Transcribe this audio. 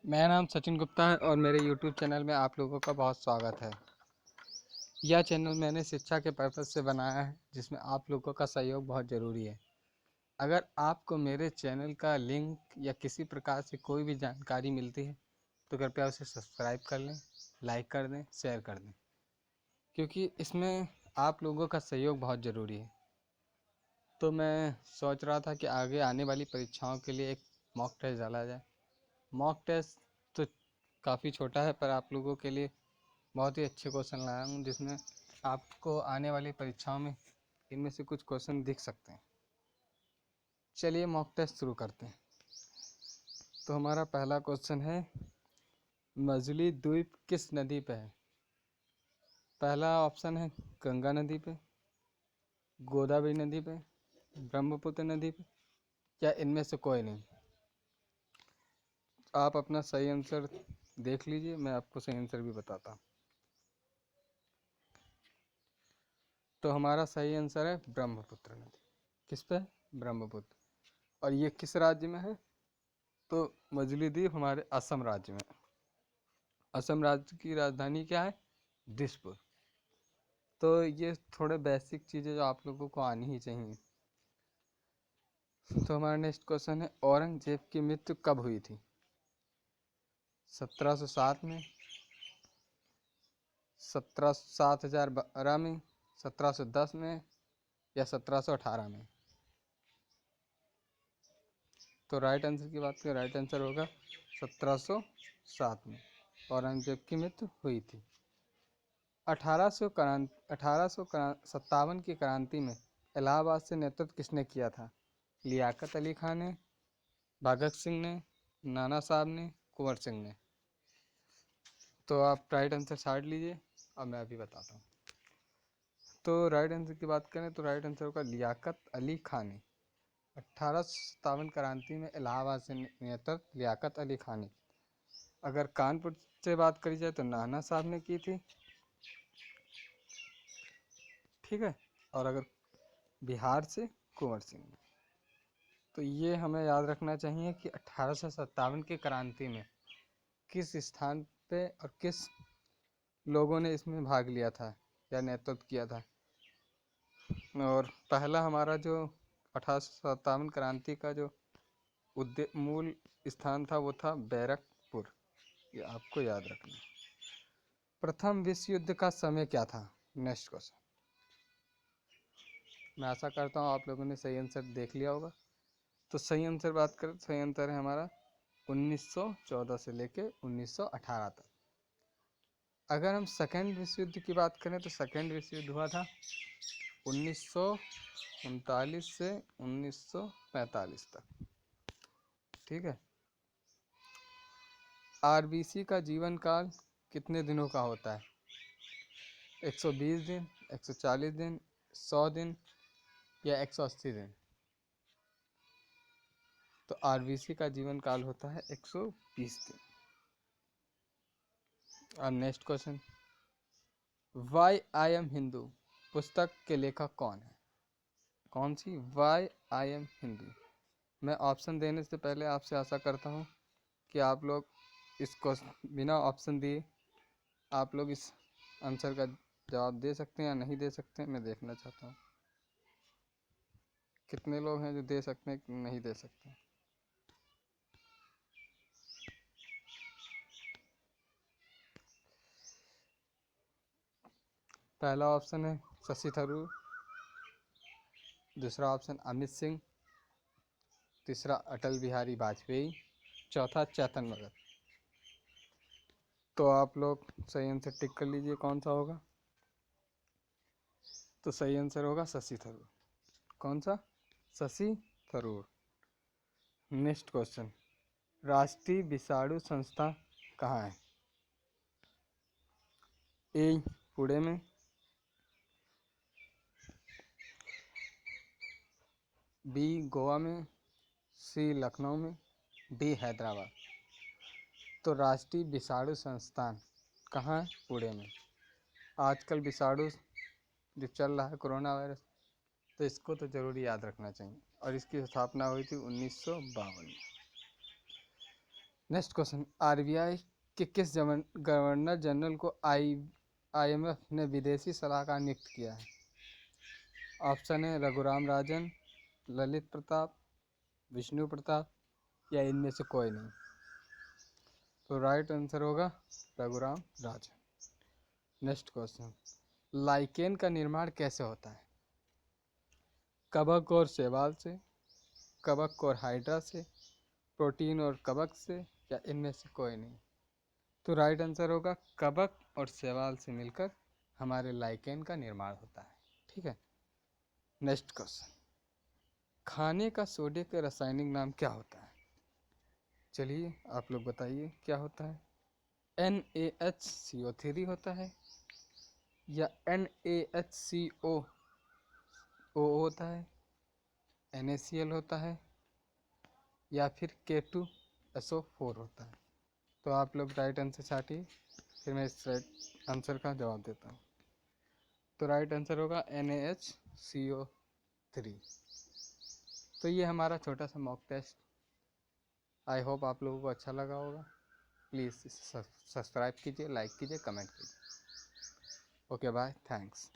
मेरा नाम सचिन गुप्ता है और मेरे YouTube चैनल में आप लोगों का बहुत स्वागत है। यह चैनल मैंने शिक्षा के पर्पज़ से बनाया है, जिसमें आप लोगों का सहयोग बहुत ज़रूरी है। अगर आपको मेरे चैनल का लिंक या किसी प्रकार से कोई भी जानकारी मिलती है तो कृपया उसे सब्सक्राइब कर लें, लाइक कर दें, शेयर कर दें, क्योंकि इसमें आप लोगों का सहयोग बहुत ज़रूरी है। तो मैं सोच रहा था कि आगे आने वाली परीक्षाओं के लिए एक मॉक टेस्ट डाला जाए। मॉक टेस्ट तो काफ़ी छोटा है, पर आप लोगों के लिए बहुत ही अच्छे क्वेश्चन लाया हूँ, जिसमें आपको आने वाली परीक्षाओं में इनमें से कुछ क्वेश्चन दिख सकते हैं। चलिए मॉक टेस्ट शुरू करते हैं। तो हमारा पहला क्वेश्चन है, मजली द्वीप किस नदी पे है? पहला ऑप्शन है गंगा नदी पे, गोदावरी नदी पे, ब्रह्मपुत्र नदी पे, या इनमें से कोई नहीं। आप अपना सही आंसर देख लीजिए, मैं आपको सही आंसर भी बताता हूँ। तो हमारा सही आंसर है ब्रह्मपुत्र नदी। किस पे? ब्रह्मपुत्र। और ये किस राज्य में है? तो मजली द्वीप हमारे असम राज्य में। असम राज्य की राजधानी क्या है? दिसपुर। तो ये थोड़े बेसिक चीज़ें जो आप लोगों को आनी ही चाहिए। तो हमारा नेक्स्ट क्वेश्चन है, औरंगजेब की मृत्यु कब हुई थी? 1707 में, 7012 में, 1710 में, या 1718 में? तो राइट आंसर की बात करें, राइट आंसर होगा 1707 में औरंगजेब की मृत्यु हुई थी। 1857 की क्रांति में इलाहाबाद से नेतृत्व किसने किया था? लियाकत अली खान ने, भगत सिंह ने, नाना साहब ने, कुंवर सिंह ने? तो आप राइट आंसर छाट लीजिए और मैं अभी बताता हूँ। तो राइट आंसर की बात करें तो राइट आंसर होगा लियाकत अली खान ने। 1857 क्रांति में इलाहाबाद से नेतृत्व लियाकत अली खान ने। अगर कानपुर से बात करी जाए तो नाना साहब ने की थी, ठीक है। और अगर बिहार से कुंवर सिंह ने। तो ये हमें याद रखना चाहिए कि 1857 की क्रांति में किस स्थान पे और किस लोगों ने इसमें भाग लिया था या नेतृत्व किया था। और पहला हमारा जो 1857 क्रांति का जो मूल स्थान था वो था बैरकपुर। ये आपको याद रखना है। प्रथम विश्व युद्ध का समय क्या था? Next question. मैं आशा करता हूँ आप लोगों ने सही आंसर देख लिया होगा। तो सही आंसर बात करें, सही आंसर है हमारा 1914 से लेके 1918 तक। अगर हम सेकेंड विश्व युद्ध की बात करें तो सेकेंड विश्व युद्ध हुआ था 1939 से 1945 तक, ठीक है। आरबीसी का जीवन काल कितने दिनों का होता है? 120 दिन, 140 दिन, 100 दिन, या 180 दिन? तो आरबीसी का जीवन काल होता है 120 दिन। और next question, why I am Hindu पुस्तक के लेखक कौन है? कौन सी? Why I am Hindu. मैं ऑप्शन देने से पहले आपसे आशा करता हूँ कि आप लोग इसको बिना ऑप्शन दिए आप लोग इस आंसर का जवाब दे सकते हैं या नहीं दे सकते हैं। मैं देखना चाहता हूँ कितने लोग हैं जो दे सकते हैं, नहीं दे सकते हैं। पहला ऑप्शन है शशि थरूर, दूसरा ऑप्शन अमित सिंह, तीसरा अटल बिहारी वाजपेयी, चौथा चेतन भगत। तो आप लोग सही आंसर टिक कर लीजिए कौन सा होगा। तो सही आंसर होगा शशि थरूर। कौन सा? शशि थरूर। नेक्स्ट क्वेश्चन, राष्ट्रीय विषाणु संस्था कहाँ है? ए पुणे में, बी गोवा में, सी लखनऊ में, डी हैदराबाद। तो राष्ट्रीय विषाणु संस्थान कहाँ है? पुणे में। आजकल विषाणु जो चल रहा है कोरोना वायरस, तो इसको तो ज़रूर याद रखना चाहिए। और इसकी स्थापना हुई थी 1952 में। नेक्स्ट क्वेश्चन, आरबीआई के किस गवर्नर जनरल को आईएमएफ ने विदेशी सलाहकार नियुक्त किया है? ऑप्शन है रघुराम राजन, ललित प्रताप, विष्णु प्रताप या इनमें से कोई नहीं। तो राइट आंसर होगा Raghuram Rajan. Next question, lichen का निर्माण कैसे होता है? कवक और शैवाल से, कवक और हाइड्रा से, प्रोटीन और कवक से या इनमें से कोई नहीं। तो राइट आंसर होगा कवक और शैवाल से मिलकर हमारे लाइकेन का निर्माण होता है। ठीक है। नेक्स्ट क्वेश्चन, खाने का सोडे का रासायनिक नाम क्या होता है? चलिए आप लोग बताइए क्या होता है। NaHCO3 होता है या NaHCO होता है, NaCl होता है या फिर K2SO4 होता है। तो आप लोग राइट आंसर चाटिए, फिर मैं इस राइट आंसर का जवाब देता हूँ। तो राइट आंसर होगा NaHCO3। तो ये हमारा छोटा सा मॉक टेस्ट, आई होप आप लोगों को अच्छा लगा होगा। प्लीज़ सब्सक्राइब कीजिए, लाइक कीजिए, कमेंट कीजिए। Okay bye, thanks.